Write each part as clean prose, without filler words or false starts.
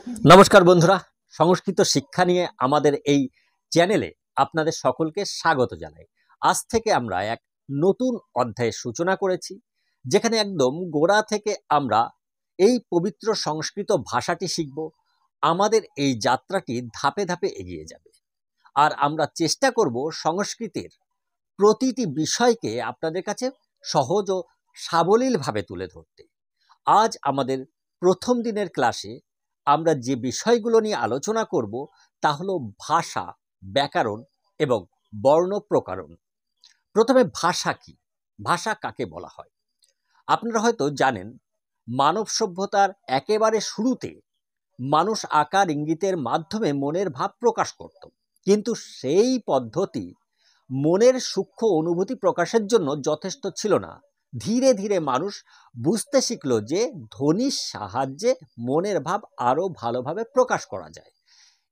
নমস্কার বন্ধুরা, সংস্কৃত শিক্ষা নিয়ে আমাদের এই চ্যানেলে আপনাদের সকলকে স্বাগত জানাই। আজ থেকে আমরা এক নতুন অধ্যায়ের সূচনা করেছি, যেখানে একদম গোড়া থেকে আমরা এই পবিত্র সংস্কৃত ভাষাটি শিখব। আমাদের এই যাত্রাটি ধাপে ধাপে এগিয়ে যাবে, আর আমরা চেষ্টা করব সংস্কৃতের প্রতিটি বিষয়কে আপনাদের কাছে সহজ ও সাবলীলভাবে তুলে ধরতে। আজ আমাদের প্রথম দিনের ক্লাসে আমরা যে বিষয়গুলো নিয়ে আলোচনা করব তা হলো ভাষা, ব্যাকরণ এবং বর্ণ প্রকরণ। প্রথমে ভাষা কি, ভাষা কাকে বলা হয়? আপনারা হয়তো জানেন, মানব সভ্যতার একেবারে শুরুতে মানুষ আকার ইঙ্গিতের মাধ্যমে মনের ভাব প্রকাশ করত, কিন্তু সেই পদ্ধতি মনের সূক্ষ্ম অনুভূতি প্রকাশের জন্য যথেষ্ট ছিল না। ধীরে ধীরে মানুষ বুঝতে শিখল যে ধ্বনির সাহায্যে মনের ভাব আরো ভালোভাবে প্রকাশ করা যায়।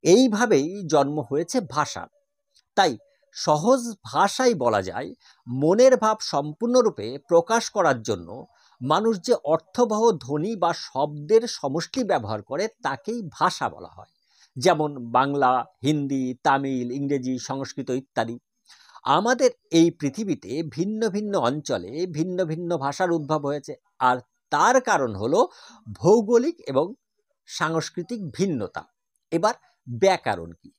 এইভাবেই জন্ম হয়েছে ভাষার। তাই সহজ ভাষায় বলা যায়, মনের ভাব সম্পূর্ণরূপে প্রকাশ করার জন্য মানুষ যে অর্থবহ ধ্বনি বা শব্দের সমষ্টি ব্যবহার করে তাকেই ভাষা বলা হয়। যেমন বাংলা, হিন্দি, তামিল, ইংরেজি, সংস্কৃত ইত্যাদি। আমাদের এই পৃথিবীতে ভিন্ন ভিন্ন অঞ্চলে ভিন্ন ভিন্ন ভাষার উদ্ভব হয়েছে, আর তার কারণ হলো ভৌগোলিক এবং সাংস্কৃতিক ভিন্নতা। এবার ব্যাকরণ কি?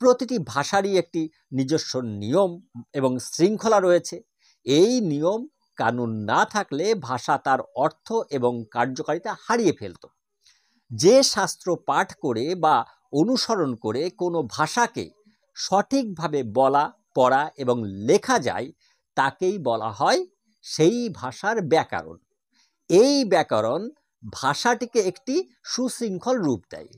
প্রতিটি ভাষারই একটি নিজস্ব নিয়ম এবং শৃঙ্খলা রয়েছে। এই নিয়ম কানুন না থাকলে ভাষা তার অর্থ এবং কার্যকারিতা হারিয়ে ফেলত। যে শাস্ত্র পাঠ করে বা অনুসরণ করে কোনো ভাষাকে সঠিকভাবে বলা, পড়া এবং লেখা যায় তাকেই বলা হয় সেই ভাষার ব্যাকরণ। এই ব্যাকরণ ভাষাটিকে একটি সুশৃঙ্খল রূপ দেয়।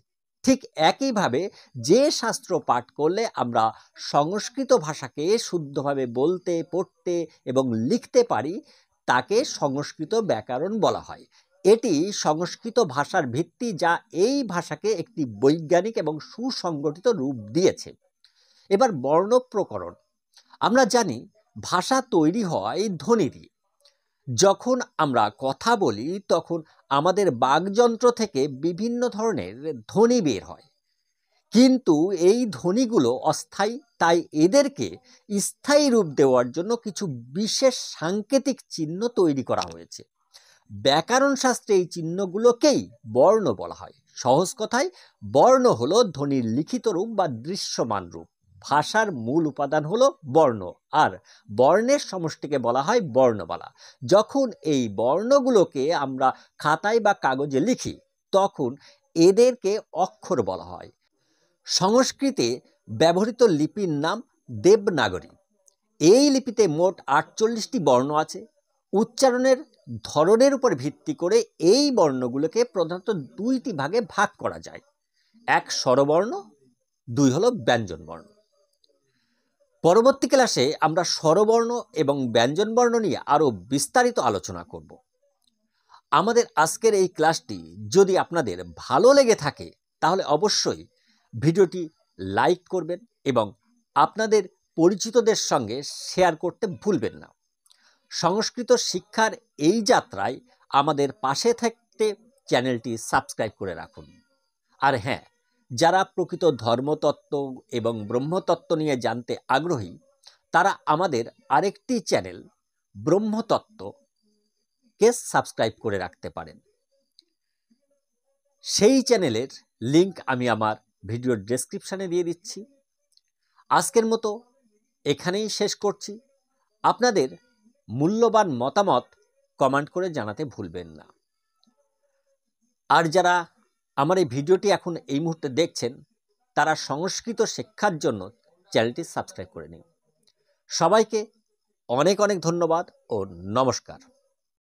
ঠিক একইভাবে যে শাস্ত্র পাঠ করলে আমরা সংস্কৃত ভাষাকে শুদ্ধভাবে বলতে, পড়তে এবং লিখতে পারি তাকে সংস্কৃত ব্যাকরণ বলা হয়। এটি সংস্কৃত ভাষার ভিত্তি, যা এই ভাষাকে একটি বৈজ্ঞানিক এবং সুসংগঠিত রূপ দিয়েছে। এবার বর্ণ প্রকরণ। আমরা জানি ভাষা তৈরি হয় ধ্বনি দিয়ে। যখন আমরা কথা বলি তখন আমাদের বাকযন্ত্র থেকে বিভিন্ন ধরনের ধ্বনি বের হয়, কিন্তু এই ধ্বনিগুলো অস্থায়ী। তাই এদেরকে স্থায়ী রূপ দেওয়ার জন্য কিছু বিশেষ সাংকেতিক চিহ্ন তৈরি করা হয়েছে। ব্যাকরণ শাস্ত্রে এই চিহ্নগুলোকেই বর্ণ বলা হয়। সহজ কথায়, বর্ণ হলো ধ্বনির লিখিত রূপ বা দৃশ্যমান রূপ। ভাষার মূল উপাদান হলো বর্ণ, আর বর্ণের সমষ্টিকে বলা হয় বর্ণমালা। যখন এই বর্ণগুলোকে আমরা খাতায় বা কাগজে লিখি তখন এদেরকে অক্ষর বলা হয়। সংস্কৃতে ব্যবহৃত লিপির নাম দেবনাগরী। এই লিপিতে মোট 48টি বর্ণ আছে। উচ্চারণের ধরনের উপর ভিত্তি করে এই বর্ণগুলোকে প্রধানত দুইটি ভাগে ভাগ করা যায়। এক স্বরবর্ণ, দুই হলো ব্যঞ্জন বর্ণ। পরবর্তী ক্লাসে আমরা স্বরবর্ণ এবং ব্যঞ্জন বর্ণ নিয়ে আরো বিস্তারিত আলোচনা করব। আমাদের আজকের এই ক্লাসটি যদি আপনাদের ভালো লেগে থাকে তাহলে অবশ্যই ভিডিওটি লাইক করবেন এবং আপনাদের পরিচিতদের সঙ্গে শেয়ার করতে ভুলবেন না। সংস্কৃত শিক্ষার এই যাত্রায় আমাদের পাশে থাকতে চ্যানেলটি সাবস্ক্রাইব করে রাখুন। আর হ্যাঁ, যারা প্রকৃত ধর্মতত্ত্ব এবং ব্রহ্মতত্ত্ব নিয়ে জানতে আগ্রহী তারা আমাদের আরেকটি চ্যানেল ব্রহ্মতত্ত্বকে সাবস্ক্রাইব করে রাখতে পারেন। সেই চ্যানেলের লিংক আমি আমার ভিডিওর ডেসক্রিপশানে দিয়ে দিচ্ছি। আজকের মতো এখানেই শেষ করছি। আপনাদের মূল্যবান মতামত কমেন্ট করে জানাতে ভুলবেন না। আর যারা আমার এই ভিডিওটি এখন এই মুহূর্তে দেখছেন তারা সংস্কৃত শিক্ষার জন্য চ্যানেলটি সাবস্ক্রাইব করে নিন। সবাইকে অনেক অনেক ধন্যবাদ ও নমস্কার।